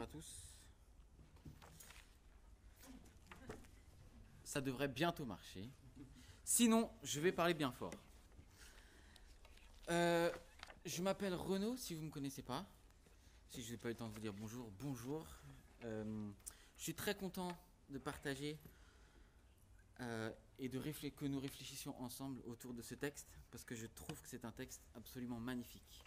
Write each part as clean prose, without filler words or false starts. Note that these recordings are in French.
à tous. Ça devrait bientôt marcher. Sinon, je vais parler bien fort. Je m'appelle Renaud, si vous ne me connaissez pas. Si je n'ai pas eu le temps de vous dire bonjour, bonjour. Je suis très content de partager et que nous réfléchissions ensemble autour de ce texte, parce que je trouve que c'est un texte absolument magnifique.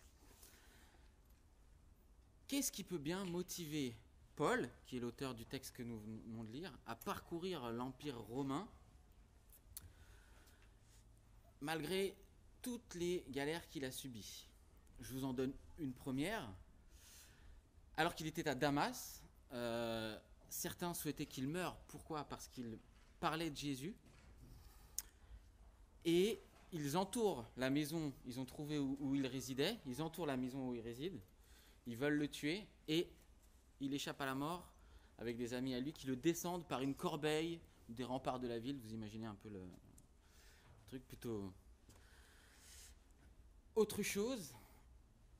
Qu'est-ce qui peut bien motiver Paul, qui est l'auteur du texte que nous venons de lire, à parcourir l'Empire romain, malgré toutes les galères qu'il a subies? Je vous en donne une première. Alors qu'il était à Damas, certains souhaitaient qu'il meure. Pourquoi? Parce qu'il parlait de Jésus. Et ils entourent la maison, ils ont trouvé où il résidait, ils entourent la maison où il réside, ils veulent le tuer, et il échappe à la mort avec des amis à lui qui le descendent par une corbeille des remparts de la ville. Vous imaginez un peu le truc plutôt... Autre chose,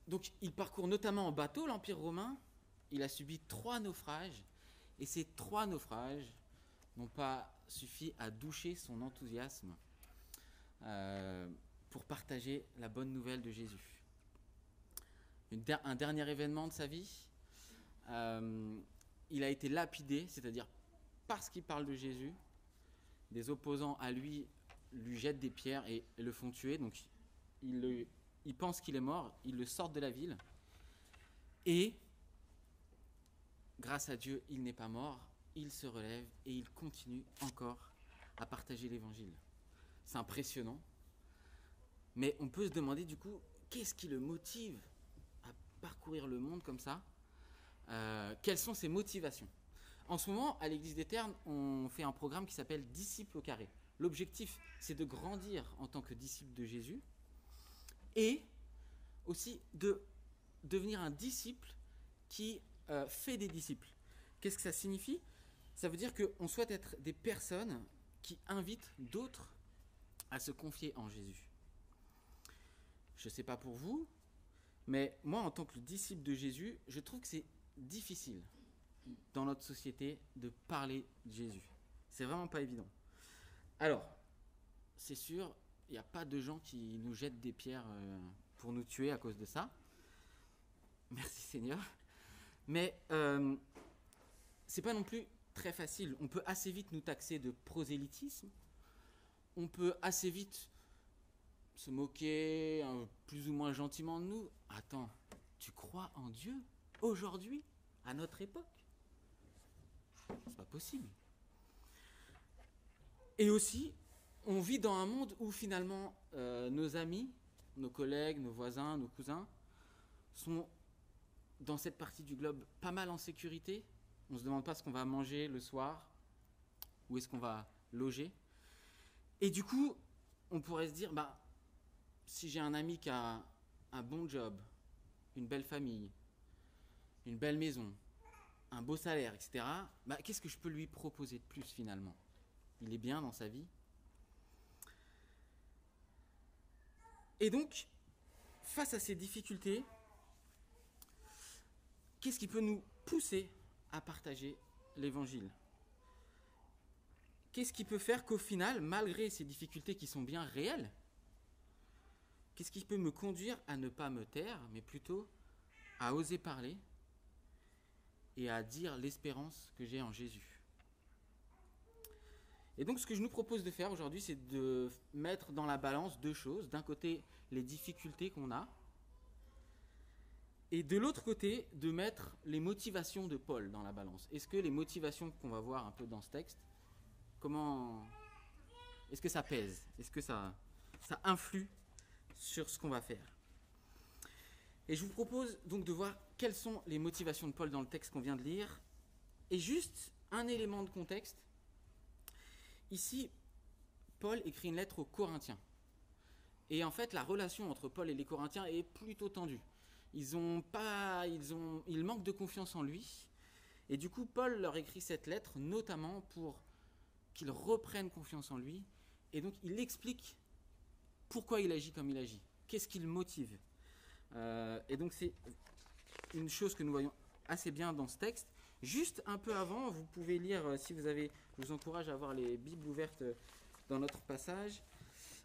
donc il parcourt notamment en bateau l'Empire romain, il a subi 3 naufrages, et ces 3 naufrages n'ont pas suffi à doucher son enthousiasme pour partager la bonne nouvelle de Jésus. Un dernier événement de sa vie, il a été lapidé, c'est-à-dire parce qu'il parle de Jésus, des opposants à lui jettent des pierres et le font tuer. Donc il pense qu'il est mort, ils le sortent de la ville, et grâce à Dieu, il n'est pas mort, il se relève et il continue encore à partager l'évangile. C'est impressionnant, mais on peut se demander du coup, qu'est-ce qui le motive à parcourir le monde comme ça? Quelles sont ses motivations? En ce moment, à l'Église des Ternes, on fait un programme qui s'appelle Disciples au carré. L'objectif, c'est de grandir en tant que disciple de Jésus et aussi de devenir un disciple qui fait des disciples. Qu'est-ce que ça signifie? Ça veut dire qu'on souhaite être des personnes qui invitent d'autres à se confier en Jésus. Je ne sais pas pour vous, mais moi, en tant que disciple de Jésus, je trouve que c'est difficile dans notre société de parler de Jésus. C'est vraiment pas évident. Alors, c'est sûr, il n'y a pas de gens qui nous jettent des pierres pour nous tuer à cause de ça. Merci Seigneur. Mais c'est pas non plus très facile. On peut assez vite nous taxer de prosélytisme. On peut assez vite se moquer plus ou moins gentiment de nous. Attends, tu crois en Dieu aujourd'hui, à notre époque? C'est pas possible. Et aussi, on vit dans un monde où finalement nos amis, nos collègues, nos voisins, nos cousins sont dans cette partie du globe pas mal en sécurité. On ne se demande pas ce qu'on va manger le soir, où est-ce qu'on va loger. Et du coup, on pourrait se dire, si j'ai un ami qui a un bon job, une belle famille, une belle maison, un beau salaire, etc., qu'est-ce que je peux lui proposer de plus finalement? Il est bien dans sa vie. Et donc, face à ces difficultés, qu'est-ce qui peut nous pousser à partager l'évangile? Qu'est-ce qui peut faire qu'au final, malgré ces difficultés qui sont bien réelles, qu'est-ce qui peut me conduire à ne pas me taire, mais plutôt à oser parler et à dire l'espérance que j'ai en Jésus? Et donc ce que je nous propose de faire aujourd'hui, c'est de mettre dans la balance 2 choses. D'un côté, les difficultés qu'on a, et de l'autre côté, de mettre les motivations de Paul dans la balance. Est-ce que les motivations qu'on va voir un peu dans ce texte, est-ce que ça pèse? Est-ce que ça influe sur ce qu'on va faire? Et je vous propose donc de voir quelles sont les motivations de Paul dans le texte qu'on vient de lire. Et juste un élément de contexte. Ici, Paul écrit une lettre aux Corinthiens. Et en fait, la relation entre Paul et les Corinthiens est plutôt tendue. Ils manquent de confiance en lui. Et du coup, Paul leur écrit cette lettre notamment pour qu'ils reprennent confiance en lui. Et donc, il explique pourquoi il agit comme il agit. Qu'est-ce qui le motive? Et donc, c'est une chose que nous voyons assez bien dans ce texte. Juste un peu avant, vous pouvez lire, si vous avez, je vous encourage à avoir les Bibles ouvertes dans notre passage.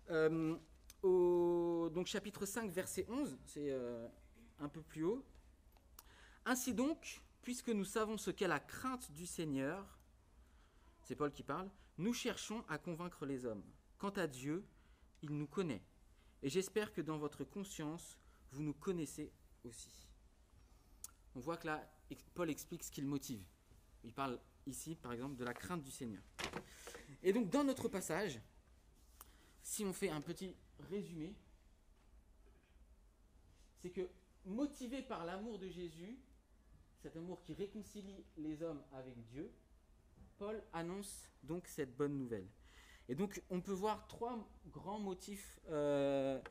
Donc chapitre 5, verset 11, c'est un peu plus haut. Ainsi donc, puisque nous savons ce qu'est la crainte du Seigneur, c'est Paul qui parle, nous cherchons à convaincre les hommes. Quant à Dieu, il nous connaît. Et j'espère que dans votre conscience, vous nous connaissez aussi. On voit que là, Paul explique ce qui le motive. Il parle ici, par exemple, de la crainte du Seigneur. Et donc, dans notre passage, si on fait un petit résumé, c'est que, motivé par l'amour de Jésus, cet amour qui réconcilie les hommes avec Dieu, Paul annonce donc cette bonne nouvelle. Et donc, on peut voir trois grands motifs de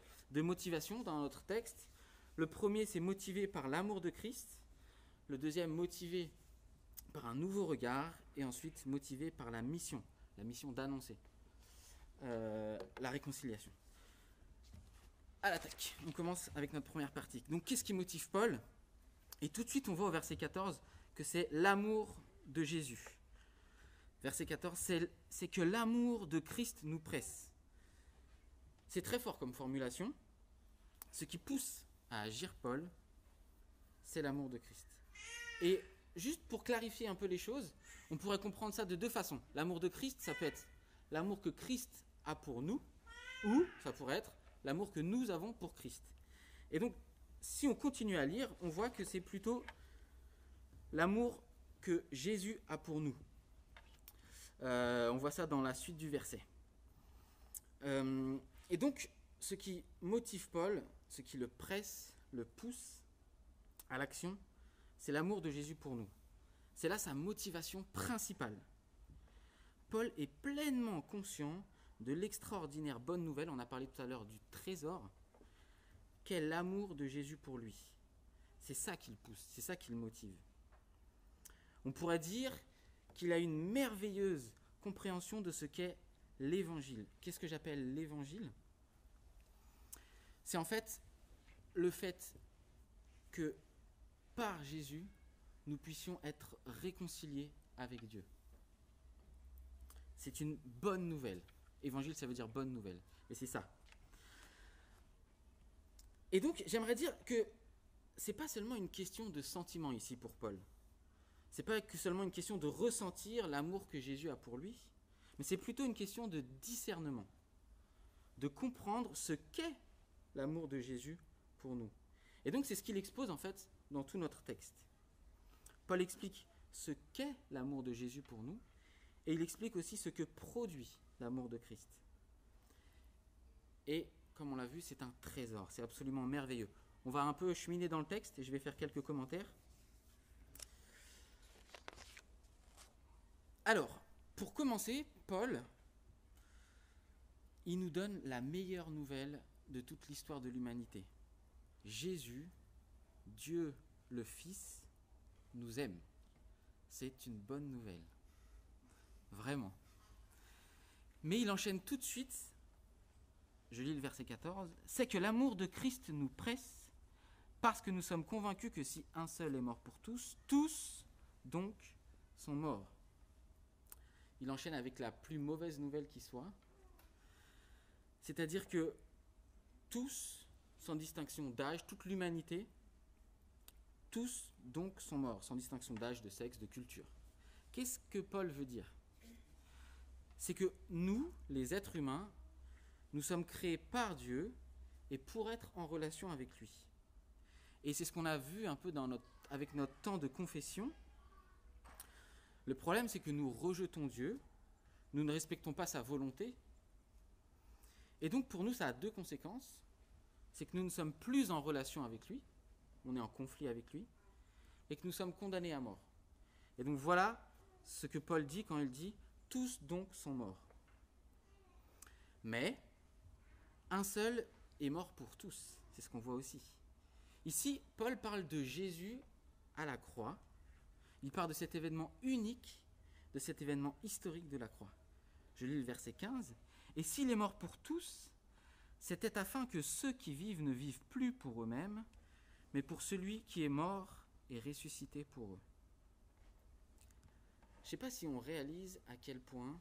motivation dans notre texte. Le premier, c'est motivé par l'amour de Christ. Le deuxième, motivé par un nouveau regard. Et ensuite, motivé par la mission d'annoncer la réconciliation. À l'attaque. On commence avec notre première partie. Donc, qu'est-ce qui motive Paul ? Et tout de suite, on voit au verset 14 que c'est l'amour de Jésus. Verset 14, c'est que l'amour de Christ nous presse. C'est très fort comme formulation. Ce qui pousse à agir Paul, c'est l'amour de Christ. Et juste pour clarifier un peu les choses, on pourrait comprendre ça de deux façons. L'amour de Christ, ça peut être l'amour que Christ a pour nous, ou ça pourrait être l'amour que nous avons pour Christ. Et donc, si on continue à lire, on voit que c'est plutôt l'amour que Jésus a pour nous. On voit ça dans la suite du verset. Et donc, ce qui motive Paul, ce qui le presse, le pousse à l'action, c'est l'amour de Jésus pour nous. C'est là sa motivation principale. Paul est pleinement conscient de l'extraordinaire bonne nouvelle, on a parlé tout à l'heure du trésor, qu'est l'amour de Jésus pour lui. C'est ça qui le pousse, c'est ça qui le motive. On pourrait dire qu'il a une merveilleuse compréhension de ce qu'est l'évangile. Qu'est-ce que j'appelle l'évangile ? C'est en fait le fait que par Jésus, nous puissions être réconciliés avec Dieu. C'est une bonne nouvelle. Évangile, ça veut dire bonne nouvelle. Et c'est ça. Et donc, j'aimerais dire que c'est pas seulement une question de sentiment ici pour Paul. C'est pas que seulement une question de ressentir l'amour que Jésus a pour lui, mais c'est plutôt une question de discernement, de comprendre ce qu'est l'amour de Jésus pour nous. Et donc c'est ce qu'il expose en fait dans tout notre texte. Paul explique ce qu'est l'amour de Jésus pour nous, et il explique aussi ce que produit l'amour de Christ. Et comme on l'a vu, c'est un trésor, c'est absolument merveilleux. On va un peu cheminer dans le texte et je vais faire quelques commentaires. Alors, pour commencer, Paul, il nous donne la meilleure nouvelle de toute l'histoire de l'humanité. Jésus, Dieu le Fils, nous aime. C'est une bonne nouvelle. Vraiment. Mais il enchaîne tout de suite, je lis le verset 14, c'est que l'amour de Christ nous presse parce que nous sommes convaincus que si un seul est mort pour tous, tous donc sont morts. Il enchaîne avec la plus mauvaise nouvelle qui soit, c'est-à-dire que tous, sans distinction d'âge, toute l'humanité, tous donc sont morts, sans distinction d'âge, de sexe, de culture. Qu'est-ce que Paul veut dire ? C'est que nous, les êtres humains, nous sommes créés par Dieu et pour être en relation avec lui. Et c'est ce qu'on a vu un peu avec notre temps de confession. Le problème, c'est que nous rejetons Dieu, nous ne respectons pas sa volonté. Et donc, pour nous, ça a deux conséquences. C'est que nous ne sommes plus en relation avec lui, on est en conflit avec lui, et que nous sommes condamnés à mort. Et donc, voilà ce que Paul dit quand il dit « tous donc sont morts ». Mais, un seul est mort pour tous, c'est ce qu'on voit aussi. Ici, Paul parle de Jésus à la croix. Il parle de cet événement unique, de cet événement historique de la croix. Je lis le verset 15. « Et s'il est mort pour tous, c'était afin que ceux qui vivent ne vivent plus pour eux-mêmes, mais pour celui qui est mort et ressuscité pour eux. Je ne sais pas si on réalise à quel point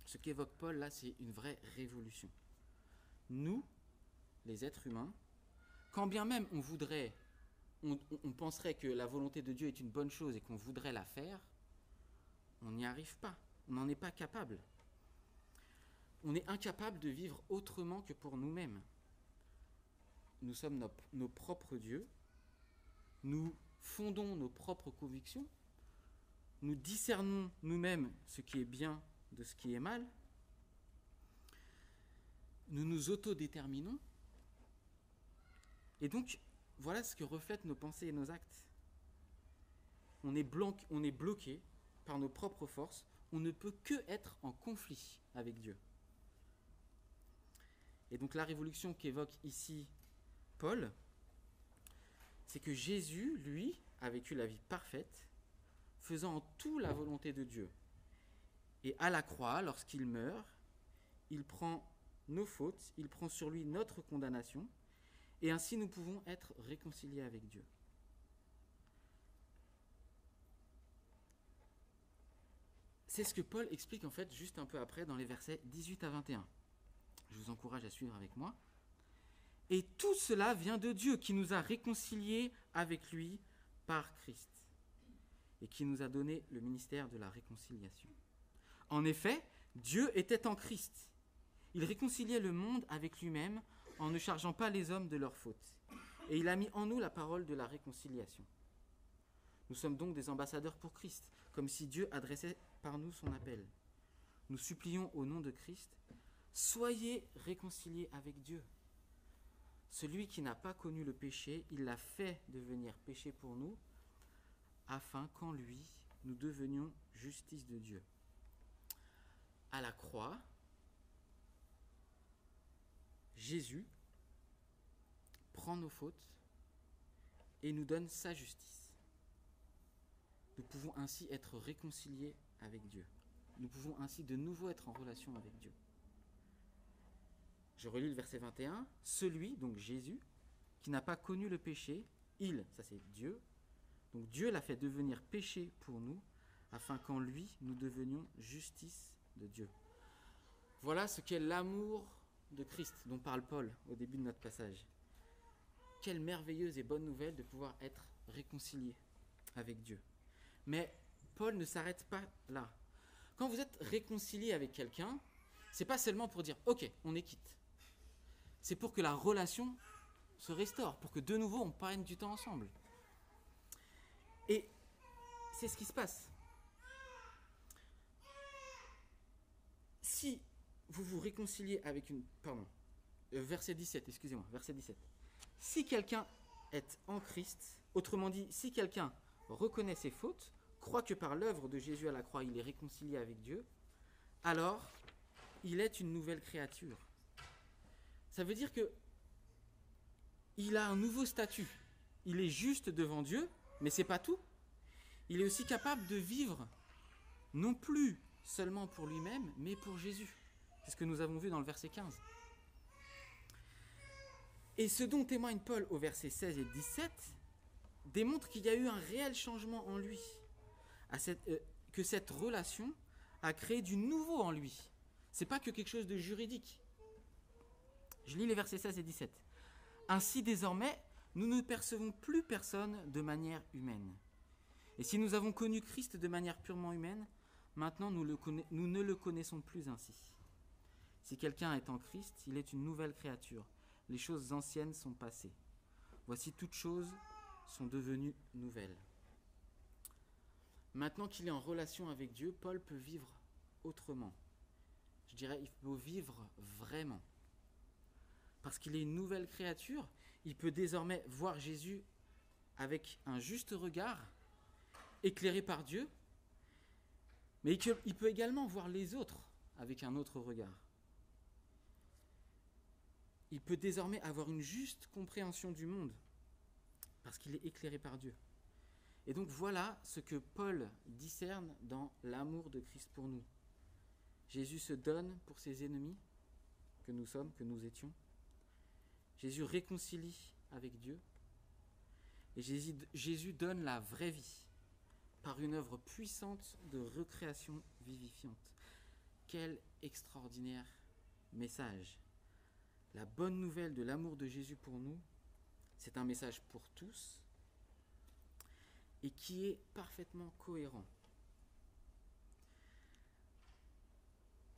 ce qu'évoque Paul là, c'est une vraie révolution. Nous, les êtres humains, quand bien même on penserait que la volonté de Dieu est une bonne chose et qu'on voudrait la faire, on n'y arrive pas, on n'en est pas capable. On est incapable de vivre autrement que pour nous-mêmes. Nous sommes nos propres dieux, nous fondons nos propres convictions, nous discernons nous-mêmes ce qui est bien de ce qui est mal, nous nous autodéterminons, et donc voilà ce que reflètent nos pensées et nos actes. On est bloqué par nos propres forces, on ne peut que être en conflit avec Dieu. Et donc la révolution qu'évoque ici Paul, c'est que Jésus, lui, a vécu la vie parfaite, faisant en tout la volonté de Dieu. Et à la croix, lorsqu'il meurt, il prend nos fautes, il prend sur lui notre condamnation, et ainsi nous pouvons être réconciliés avec Dieu. C'est ce que Paul explique en fait juste un peu après dans les versets 18 à 21. Je vous encourage à suivre avec moi. Et tout cela vient de Dieu qui nous a réconciliés avec lui par Christ et qui nous a donné le ministère de la réconciliation. En effet, Dieu était en Christ. Il réconciliait le monde avec lui-même en ne chargeant pas les hommes de leurs fautes. Et il a mis en nous la parole de la réconciliation. Nous sommes donc des ambassadeurs pour Christ, comme si Dieu adressait par nous son appel. Nous supplions au nom de Christ, soyez réconciliés avec Dieu. Celui qui n'a pas connu le péché, il l'a fait devenir péché pour nous, afin qu'en lui, nous devenions justice de Dieu. À la croix, Jésus prend nos fautes et nous donne sa justice. Nous pouvons ainsi être réconciliés avec Dieu. Nous pouvons ainsi de nouveau être en relation avec Dieu. Je relis le verset 21. Celui, donc Jésus, qui n'a pas connu le péché, ça c'est Dieu, donc Dieu l'a fait devenir péché pour nous, afin qu'en lui, nous devenions justice de Dieu. Voilà ce qu'est l'amour de Christ dont parle Paul au début de notre passage. Quelle merveilleuse et bonne nouvelle de pouvoir être réconcilié avec Dieu. Mais Paul ne s'arrête pas là. Quand vous êtes réconcilié avec quelqu'un, c'est pas seulement pour dire « Ok, on est quitte ». C'est pour que la relation se restaure, pour que de nouveau on prenne du temps ensemble. Et c'est ce qui se passe. Si vous vous réconciliez avec une... verset 17. Si quelqu'un est en Christ, autrement dit, si quelqu'un reconnaît ses fautes, croit que par l'œuvre de Jésus à la croix, il est réconcilié avec Dieu, alors il est une nouvelle créature. Ça veut dire que il a un nouveau statut. Il est juste devant Dieu, mais c'est pas tout. Il est aussi capable de vivre non plus seulement pour lui-même, mais pour Jésus. C'est ce que nous avons vu dans le verset 15. Et ce dont témoigne Paul au verset 16 et 17 démontre qu'il y a eu un réel changement en lui, que cette relation a créé du nouveau en lui. C'est pas que quelque chose de juridique. Je lis les versets 16 et 17. Ainsi désormais, nous ne percevons plus personne de manière humaine. Et si nous avons connu Christ de manière purement humaine, maintenant nous ne le connaissons plus ainsi. Si quelqu'un est en Christ, il est une nouvelle créature. Les choses anciennes sont passées. Voici toutes choses sont devenues nouvelles. Maintenant qu'il est en relation avec Dieu, Paul peut vivre autrement. Je dirais, il peut vivre vraiment. Parce qu'il est une nouvelle créature, il peut désormais voir Jésus avec un juste regard, éclairé par Dieu, mais il peut également voir les autres avec un autre regard. Il peut désormais avoir une juste compréhension du monde, parce qu'il est éclairé par Dieu. Et donc voilà ce que Paul discerne dans l'amour de Christ pour nous. Jésus se donne pour ses ennemis, que nous sommes, que nous étions. Jésus réconcilie avec Dieu. Et Jésus donne la vraie vie par une œuvre puissante de recréation vivifiante. Quel extraordinaire message! La bonne nouvelle de l'amour de Jésus pour nous, c'est un message pour tous et qui est parfaitement cohérent.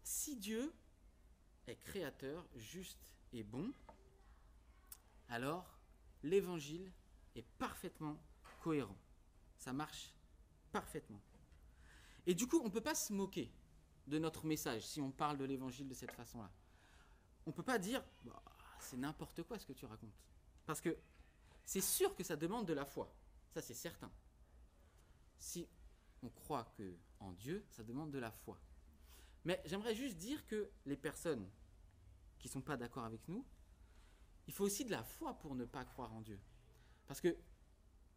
Si Dieu est créateur, juste et bon, alors l'évangile est parfaitement cohérent. Ça marche parfaitement. Et du coup, on ne peut pas se moquer de notre message si on parle de l'évangile de cette façon-là. On ne peut pas dire bah, c'est n'importe quoi ce que tu racontes. Parce que c'est sûr que ça demande de la foi. Ça, c'est certain. Si on croit en Dieu, ça demande de la foi. Mais j'aimerais juste dire que les personnes qui ne sont pas d'accord avec nous, il faut aussi de la foi pour ne pas croire en Dieu. Parce que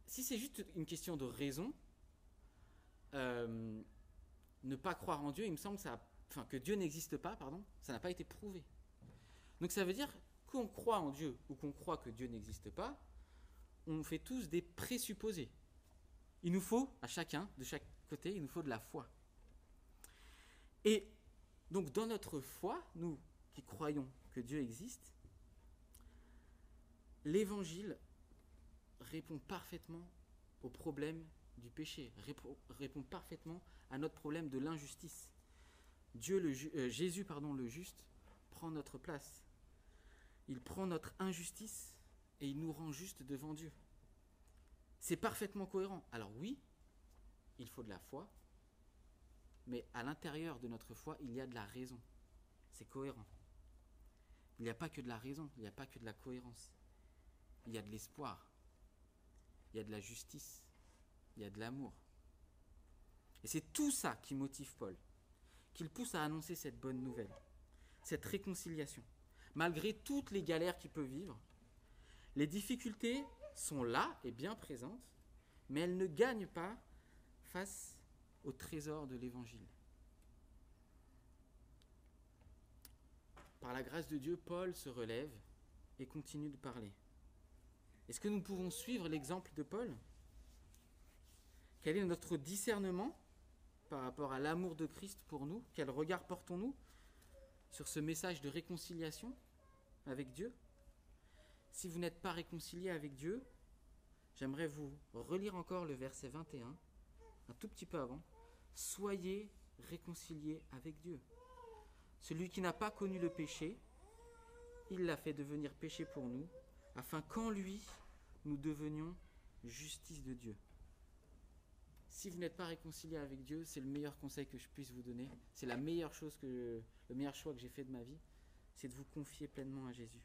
si c'est juste une question de raison, ne pas croire en Dieu, il me semble que Dieu n'existe pas, ça n'a pas été prouvé. Donc ça veut dire qu'on croit en Dieu ou qu'on croit que Dieu n'existe pas, on fait tous des présupposés. Il nous faut, à chacun, de chaque côté, il nous faut de la foi. Et donc dans notre foi, nous qui croyons que Dieu existe, l'évangile répond parfaitement au problème du péché, répond parfaitement à notre problème de l'injustice. Jésus, le juste, prend notre place. Il prend notre injustice et il nous rend juste devant Dieu. C'est parfaitement cohérent. Alors oui, il faut de la foi, mais à l'intérieur de notre foi, il y a de la raison. C'est cohérent. Il n'y a pas que de la raison, il n'y a pas que de la cohérence. Il y a de l'espoir, il y a de la justice, il y a de l'amour. Et c'est tout ça qui motive Paul, qui le pousse à annoncer cette bonne nouvelle, cette réconciliation. Malgré toutes les galères qu'il peut vivre, les difficultés sont là et bien présentes, mais elles ne gagnent pas face au trésor de l'Évangile. Par la grâce de Dieu, Paul se relève et continue de parler. Est-ce que nous pouvons suivre l'exemple de Paul ? Quel est notre discernement par rapport à l'amour de Christ pour nous ? Quel regard portons-nous sur ce message de réconciliation avec Dieu ? Si vous n'êtes pas réconcilié avec Dieu, j'aimerais vous relire encore le verset 21, un tout petit peu avant. Soyez réconciliés avec Dieu. Celui qui n'a pas connu le péché, il l'a fait devenir péché pour nous, afin qu'en lui, nous devenions justice de Dieu. Si vous n'êtes pas réconcilié avec Dieu, c'est le meilleur conseil que je puisse vous donner. C'est le meilleur choix que j'ai fait de ma vie, c'est de vous confier pleinement à Jésus.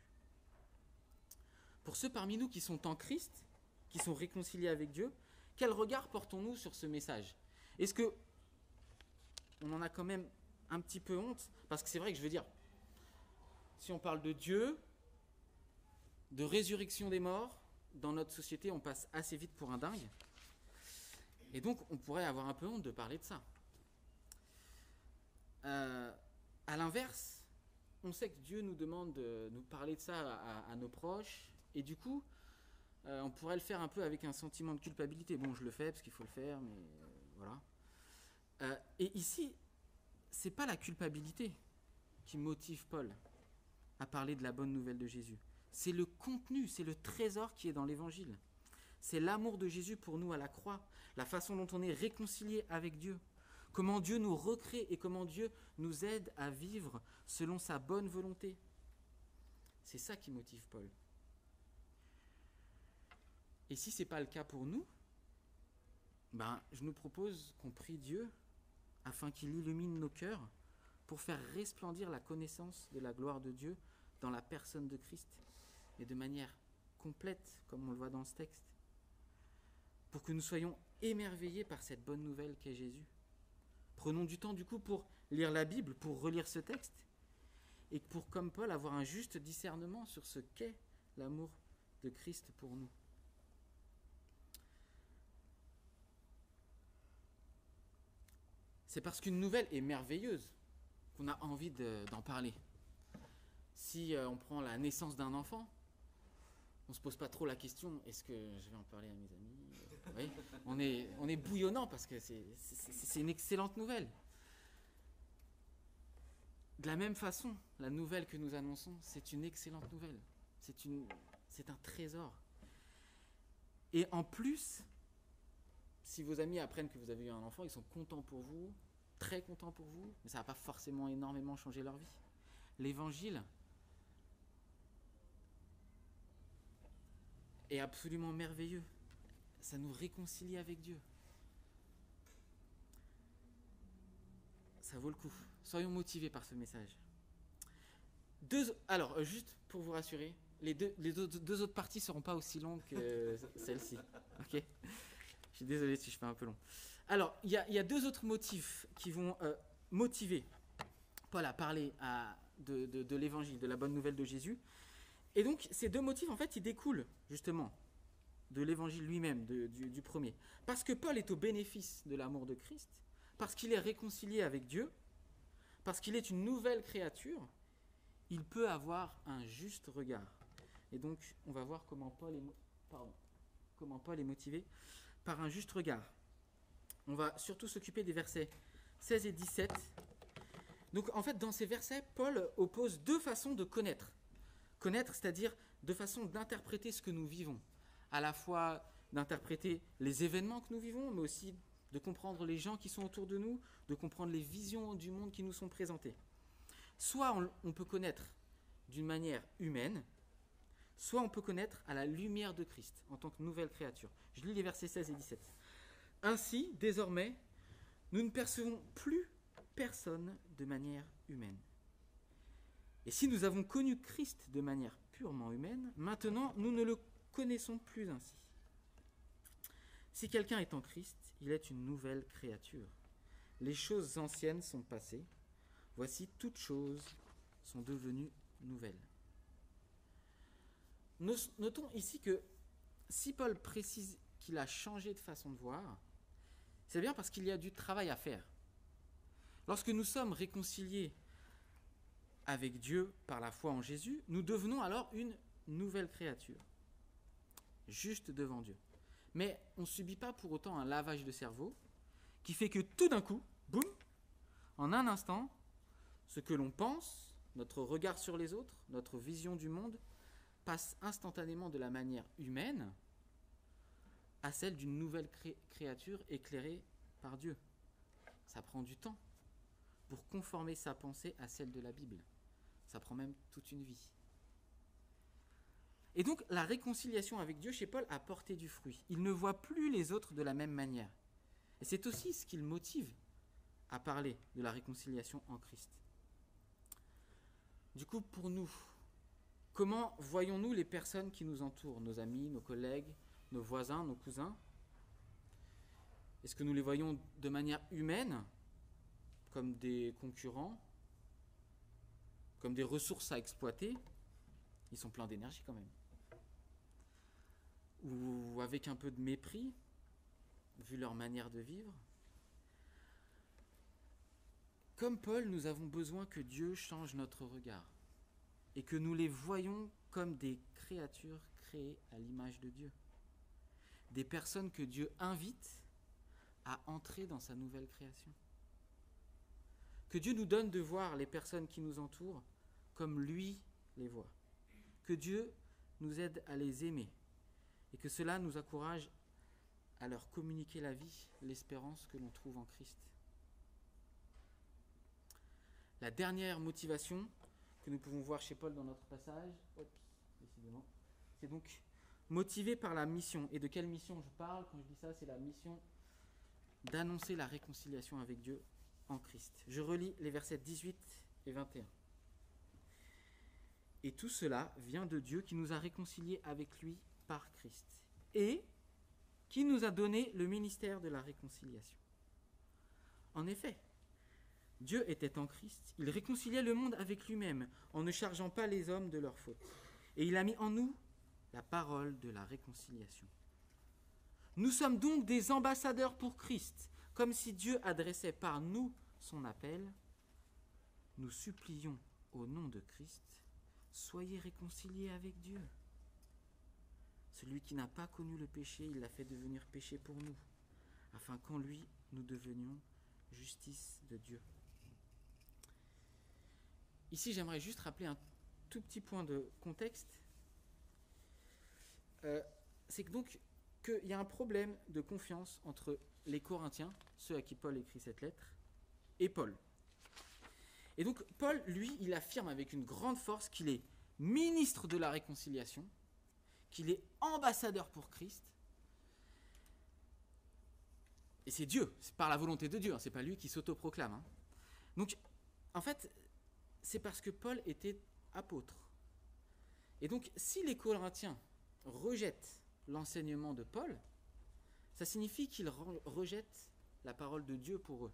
Pour ceux parmi nous qui sont en Christ, qui sont réconciliés avec Dieu, quel regard portons-nous sur ce message ? Est-ce que on en a quand même un petit peu honte ? Parce que c'est vrai que je veux dire, si on parle de Dieu, de résurrection des morts, dans notre société, on passe assez vite pour un dingue. Et donc, on pourrait avoir un peu honte de parler de ça. À l'inverse, on sait que Dieu nous demande de nous parler de ça à nos proches. Et du coup, on pourrait le faire un peu avec un sentiment de culpabilité. Bon, je le fais parce qu'il faut le faire, mais voilà. Et ici, c'est pas la culpabilité qui motive Paul à parler de la bonne nouvelle de Jésus. C'est le contenu, c'est le trésor qui est dans l'Évangile. C'est l'amour de Jésus pour nous à la croix, la façon dont on est réconcilié avec Dieu, comment Dieu nous recrée et comment Dieu nous aide à vivre selon sa bonne volonté. C'est ça qui motive Paul. Et si ce n'est pas le cas pour nous, je nous propose qu'on prie Dieu afin qu'il illumine nos cœurs pour faire resplendir la connaissance de la gloire de Dieu dans la personne de Christ, et de manière complète, comme on le voit dans ce texte, pour que nous soyons émerveillés par cette bonne nouvelle qu'est Jésus. Prenons du temps du coup pour lire la Bible, pour relire ce texte, et pour, comme Paul, avoir un juste discernement sur ce qu'est l'amour de Christ pour nous. C'est parce qu'une nouvelle est merveilleuse qu'on a envie d'en parler. Si on prend la naissance d'un enfant, On se pose pas trop la question, est-ce que je vais en parler à mes amis? Oui, on est bouillonnant parce que c'est une excellente nouvelle. De la même façon, la nouvelle que nous annonçons, c'est une excellente nouvelle. C'est un trésor. Et en plus, si vos amis apprennent que vous avez eu un enfant, ils sont contents pour vous, très contents pour vous, mais ça ne va pas forcément énormément changer leur vie. L'évangile est absolument merveilleux. Ça nous réconcilie avec Dieu. Ça vaut le coup. Soyons motivés par ce message. Alors, juste pour vous rassurer, les deux autres parties ne seront pas aussi longues que celle-ci. Ok ? Je suis désolé si je fais un peu long. Alors, il y a deux autres motifs qui vont motiver Paul à parler de l'évangile, de la bonne nouvelle de Jésus. Et donc, ces deux motifs, en fait, ils découlent justement de l'évangile lui-même, du premier. Parce que Paul est au bénéfice de l'amour de Christ, parce qu'il est réconcilié avec Dieu, parce qu'il est une nouvelle créature, il peut avoir un juste regard. Et donc, on va voir comment Paul est motivé par un juste regard. On va surtout s'occuper des versets 16 et 17. Donc, en fait, dans ces versets, Paul oppose deux façons de connaître. Connaître, c'est-à-dire deux façons d'interpréter ce que nous vivons. À la fois d'interpréter les événements que nous vivons, mais aussi de comprendre les gens qui sont autour de nous, de comprendre les visions du monde qui nous sont présentées. Soit on peut connaître d'une manière humaine, soit on peut connaître à la lumière de Christ, en tant que nouvelle créature. Je lis les versets 16 et 17. Ainsi, désormais, nous ne percevons plus personne de manière humaine. Et si nous avons connu Christ de manière purement humaine, maintenant, nous ne le connaissons plus ainsi. Si quelqu'un est en Christ, il est une nouvelle créature. Les choses anciennes sont passées. Voici, toutes choses sont devenues nouvelles. Notons ici que si Paul précise qu'il a changé de façon de voir, c'est bien parce qu'il y a du travail à faire. Lorsque nous sommes réconciliés avec Dieu par la foi en Jésus, nous devenons alors une nouvelle créature, juste devant Dieu. Mais on ne subit pas pour autant un lavage de cerveau qui fait que tout d'un coup, boum, en un instant, ce que l'on pense, notre regard sur les autres, notre vision du monde, passe instantanément de la manière humaine à celle d'une nouvelle créature éclairée par Dieu. Ça prend du temps pour conformer sa pensée à celle de la Bible. Ça prend même toute une vie. Et donc, la réconciliation avec Dieu chez Paul a porté du fruit. Il ne voit plus les autres de la même manière. Et c'est aussi ce qui le motive à parler de la réconciliation en Christ. Du coup, pour nous, comment voyons-nous les personnes qui nous entourent, nos amis, nos collègues, nos voisins, nos cousins? Est-ce que nous les voyons de manière humaine, comme des concurrents, comme des ressources à exploiter? Ils sont pleins d'énergie quand même. Ou avec un peu de mépris, vu leur manière de vivre? Comme Paul, nous avons besoin que Dieu change notre regard et que nous les voyions comme des créatures créées à l'image de Dieu. Des personnes que Dieu invite à entrer dans sa nouvelle création. Que Dieu nous donne de voir les personnes qui nous entourent comme lui les voit. Que Dieu nous aide à les aimer et que cela nous encourage à leur communiquer la vie, l'espérance que l'on trouve en Christ. La dernière motivation que nous pouvons voir chez Paul dans notre passage, c'est donc motivé par la mission. Et de quelle mission je parle? Quand je dis ça, c'est la mission d'annoncer la réconciliation avec Dieu en Christ. Je relis les versets 18 et 21. Et tout cela vient de Dieu qui nous a réconciliés avec lui par Christ et qui nous a donné le ministère de la réconciliation. En effet, Dieu était en Christ, il réconciliait le monde avec lui-même en ne chargeant pas les hommes de leurs fautes. Et il a mis en nous la parole de la réconciliation. Nous sommes donc des ambassadeurs pour Christ, comme si Dieu adressait par nous son appel. Nous supplions au nom de Christ, soyez réconciliés avec Dieu. Celui qui n'a pas connu le péché, il l'a fait devenir péché pour nous, afin qu'en lui, nous devenions justice de Dieu. Ici, j'aimerais juste rappeler un tout petit point de contexte. C'est que donc qu'il y a un problème de confiance entre les Corinthiens, ceux à qui Paul écrit cette lettre, et Paul. Et donc Paul, lui, il affirme avec une grande force qu'il est ministre de la réconciliation, qu'il est ambassadeur pour Christ. Et c'est Dieu, c'est par la volonté de Dieu, hein, c'est pas lui qui s'autoproclame. Hein. Donc, en fait, c'est parce que Paul était apôtre. Et donc, si les Corinthiens rejettent l'enseignement de Paul, ça signifie qu'ils rejettent la parole de Dieu pour eux.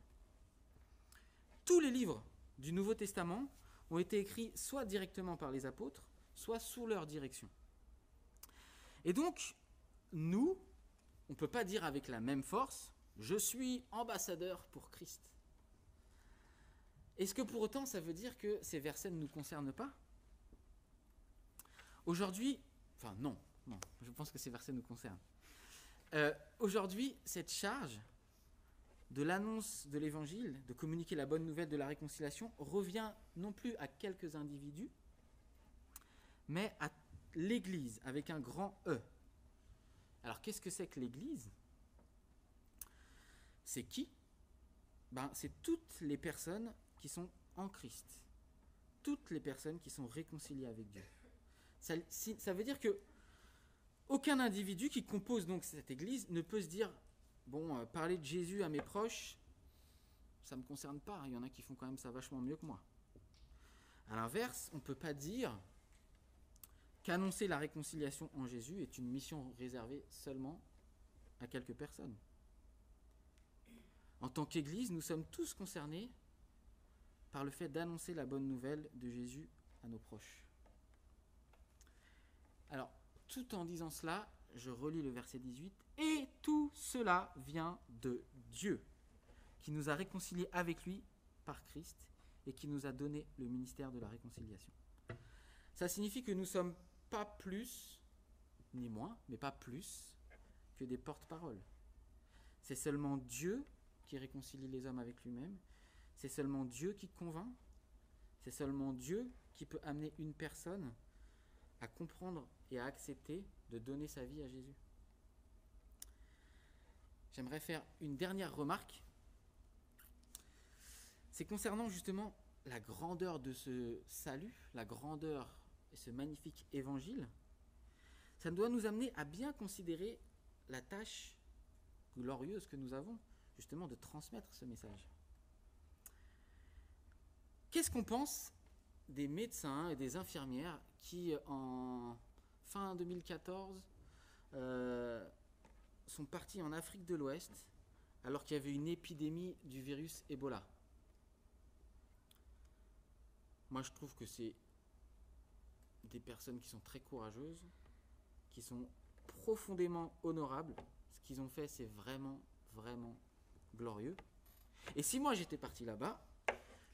Tous les livres du Nouveau Testament ont été écrits soit directement par les apôtres, soit sous leur direction. Et donc, nous, on ne peut pas dire avec la même force « Je suis ambassadeur pour Christ ». Est-ce que pour autant, ça veut dire que ces versets ne nous concernent pas ? Aujourd'hui, enfin non, je pense que ces versets nous concernent. Aujourd'hui, cette charge de l'annonce de l'évangile, de communiquer la bonne nouvelle de la réconciliation, revient non plus à quelques individus, mais à l'Église, avec un grand E. Alors, qu'est-ce que c'est que l'Église ? C'est qui ? C'est toutes les personnes qui sont en Christ. Toutes les personnes qui sont réconciliées avec Dieu. Ça veut dire que aucun individu qui compose donc cette Église ne peut se dire « parler de Jésus à mes proches, ça ne me concerne pas, il y en a qui font quand même ça vachement mieux que moi. » À l'inverse, on ne peut pas dire qu'annoncer la réconciliation en Jésus est une mission réservée seulement à quelques personnes. En tant qu'Église, nous sommes tous concernés par le fait d'annoncer la bonne nouvelle de Jésus à nos proches. Alors, tout en disant cela, je relis le verset 18. « Et tout cela vient de Dieu, qui nous a réconciliés avec lui par Christ et qui nous a donné le ministère de la réconciliation. » Ça signifie que nous ne sommes pas plus, ni moins, mais pas plus, que des porte-paroles. C'est seulement Dieu qui réconcilie les hommes avec lui-même. C'est seulement Dieu qui convainc. C'est seulement Dieu qui peut amener une personne à comprendre et à accepter de donner sa vie à Jésus. J'aimerais faire une dernière remarque. C'est concernant justement la grandeur de ce salut, la grandeur et ce magnifique évangile. Ça doit nous amener à bien considérer la tâche glorieuse que nous avons, justement, de transmettre ce message. Qu'est-ce qu'on pense des médecins et des infirmières qui, en fin 2014, sont partis en Afrique de l'Ouest alors qu'il y avait une épidémie du virus Ebola? Moi, je trouve que c'est des personnes qui sont très courageuses, qui sont profondément honorables. Ce qu'ils ont fait, c'est vraiment, vraiment glorieux. Et si moi, j'étais parti là-bas,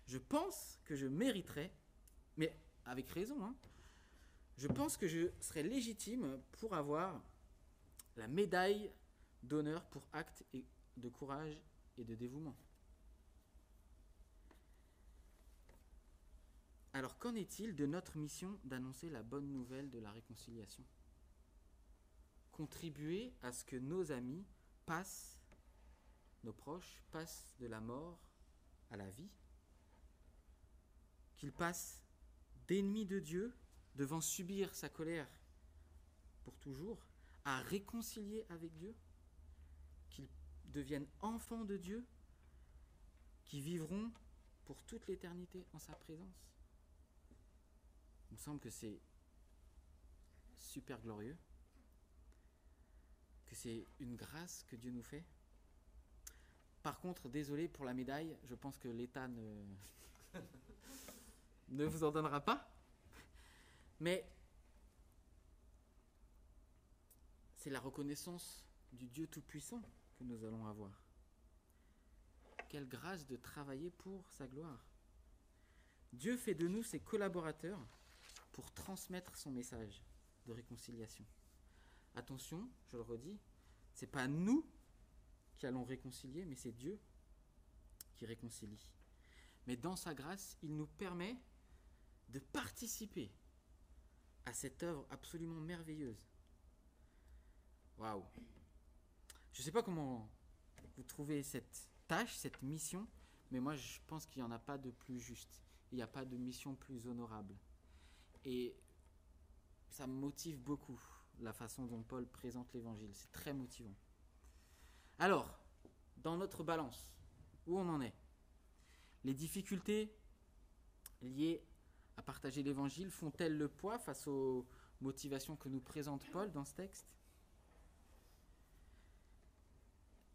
je pense que je mériterais, mais avec raison, je pense que je serais légitime pour avoir la médaille d'honneur pour acte de courage et de dévouement. Alors qu'en est-il de notre mission d'annoncer la bonne nouvelle de la réconciliation ? Contribuer à ce que nos amis passent, nos proches passent de la mort à la vie, qu'ils passent d'ennemis de Dieu, devant subir sa colère pour toujours, à réconcilier avec Dieu, qu'ils deviennent enfants de Dieu, qui vivront pour toute l'éternité en sa présence. Il me semble que c'est super glorieux, que c'est une grâce que Dieu nous fait. Par contre, désolé pour la médaille, je pense que l'État ne vous en donnera pas. Mais c'est la reconnaissance du Dieu Tout-Puissant que nous allons avoir. Quelle grâce de travailler pour sa gloire. Dieu fait de nous ses collaborateurs pour transmettre son message de réconciliation. Attention, je le redis, c'est pas nous qui allons réconcilier, mais c'est Dieu qui réconcilie. Mais dans sa grâce, il nous permet de participer à cette œuvre absolument merveilleuse. Waouh! Je ne sais pas comment vous trouvez cette tâche, cette mission, mais moi je pense qu'il n'y en a pas de plus juste. Il n'y a pas de mission plus honorable. Et ça me motive beaucoup, la façon dont Paul présente l'évangile. C'est très motivant. Alors, dans notre balance, où on en est? Les difficultés liées à partager l'évangile font-elles le poids face aux motivations que nous présente Paul dans ce texte?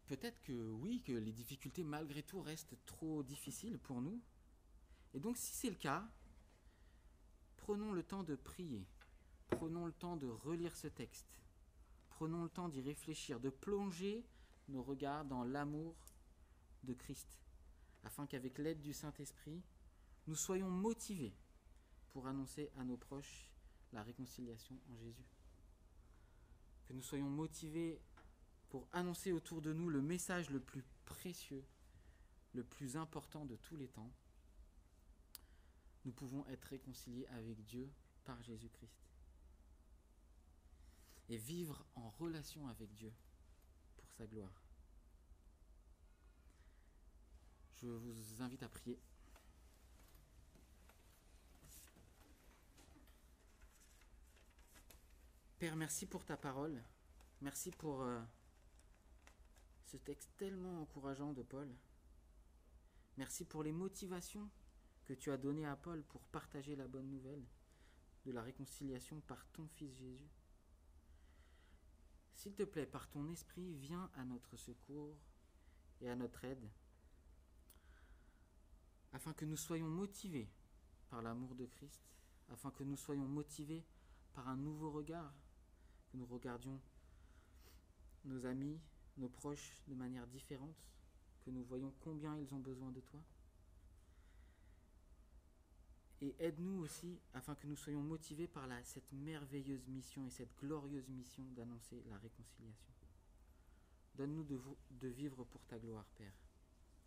Peut-être que oui, que les difficultés malgré tout restent trop difficiles pour nous. Et donc si c'est le cas, prenons le temps de prier, prenons le temps de relire ce texte, prenons le temps d'y réfléchir, de plonger nos regards dans l'amour de Christ, afin qu'avec l'aide du Saint-Esprit, nous soyons motivés pour annoncer à nos proches la réconciliation en Jésus. Que nous soyons motivés pour annoncer autour de nous le message le plus précieux, le plus important de tous les temps. Nous pouvons être réconciliés avec Dieu par Jésus-Christ. Et vivre en relation avec Dieu pour sa gloire. Je vous invite à prier. Père, merci pour ta parole. Merci pour ce texte tellement encourageant de Paul. Merci pour les motivations que tu as données à Paul pour partager la bonne nouvelle de la réconciliation par ton Fils Jésus. S'il te plaît, par ton esprit, viens à notre secours et à notre aide, afin que nous soyons motivés par l'amour de Christ, afin que nous soyons motivés par un nouveau regard, que nous regardions nos amis, nos proches de manière différente, que nous voyons combien ils ont besoin de toi. Et aide-nous aussi afin que nous soyons motivés par cette merveilleuse mission et cette glorieuse mission d'annoncer la réconciliation. Donne-nous de vivre pour ta gloire, Père.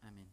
Amen.